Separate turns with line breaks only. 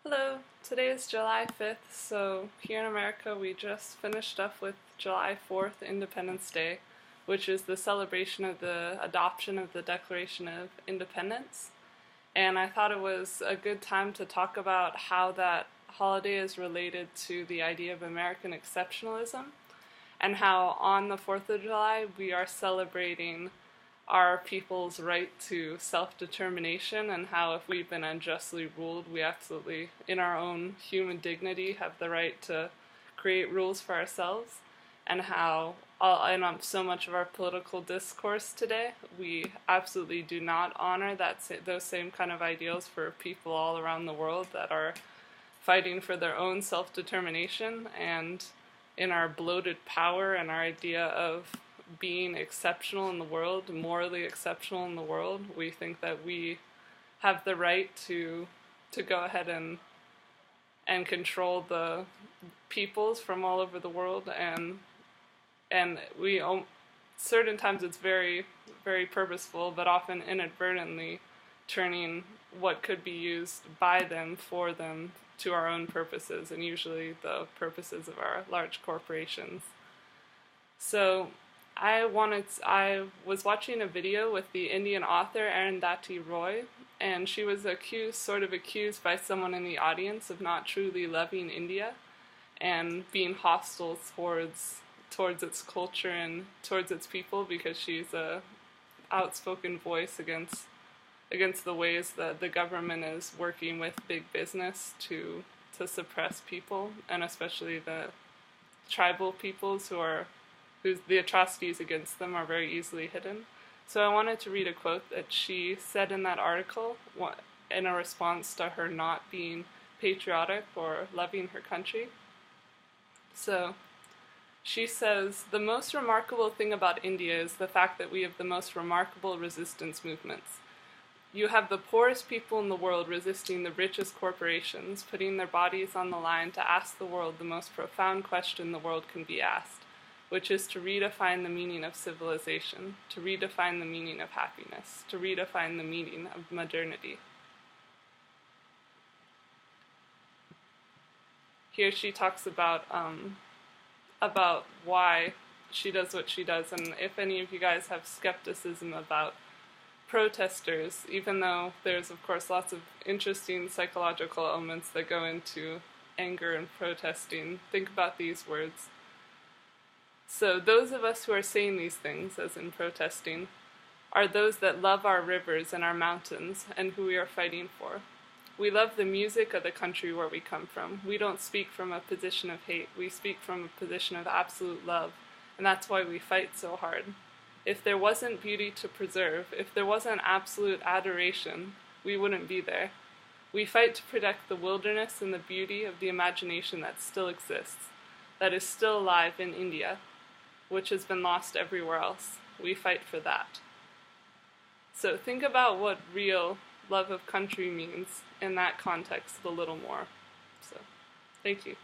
Hello, today is July 5th, so here in America we just finished up with July 4th, Independence Day, which is the celebration of the adoption of the Declaration of Independence. And I thought it was a good time to talk about how that holiday is related to the idea of American exceptionalism, and how on the 4th of July we are celebrating our people's right to self-determination, and how if we've been unjustly ruled, we absolutely, in our own human dignity, have the right to create rules for ourselves, and how in so much of our political discourse today, we absolutely do not honor those same kind of ideals for people all around the world that are fighting for their own self-determination. And in our bloated power and our idea of being exceptional in the world, morally exceptional in the world, we think that we have the right to go ahead and control the peoples from all over the world, and we certain times it's very, very purposeful, but often inadvertently turning what could be used by them for them to our own purposes, and usually the purposes of our large corporations. So I was watching a video with the Indian author Arundhati Roy, and she was accused by someone in the audience of not truly loving India and being hostile towards its culture and towards its people, because she's a outspoken voice against the ways that the government is working with big business to suppress people, and especially the tribal peoples whose the atrocities against them are very easily hidden. So I wanted to read a quote that she said in that article in a response to her not being patriotic or loving her country. So she says, "The most remarkable thing about India is the fact that we have the most remarkable resistance movements. You have the poorest people in the world resisting the richest corporations, putting their bodies on the line to ask the world the most profound question the world can be asked, which is to redefine the meaning of civilization, to redefine the meaning of happiness, to redefine the meaning of modernity." Here she talks about why she does what she does, and if any of you guys have skepticism about protesters, even though there's of course lots of interesting psychological elements that go into anger and protesting, think about these words. "So those of us who are saying these things, as in protesting, are those that love our rivers and our mountains and who we are fighting for. We love the music of the country where we come from. We don't speak from a position of hate, we speak from a position of absolute love, and that's why we fight so hard. If there wasn't beauty to preserve, if there wasn't absolute adoration, we wouldn't be there. We fight to protect the wilderness and the beauty of the imagination that still exists, that is still alive in India, which has been lost everywhere else. We fight for that." So think about what real love of country means in that context a little more. So, thank you.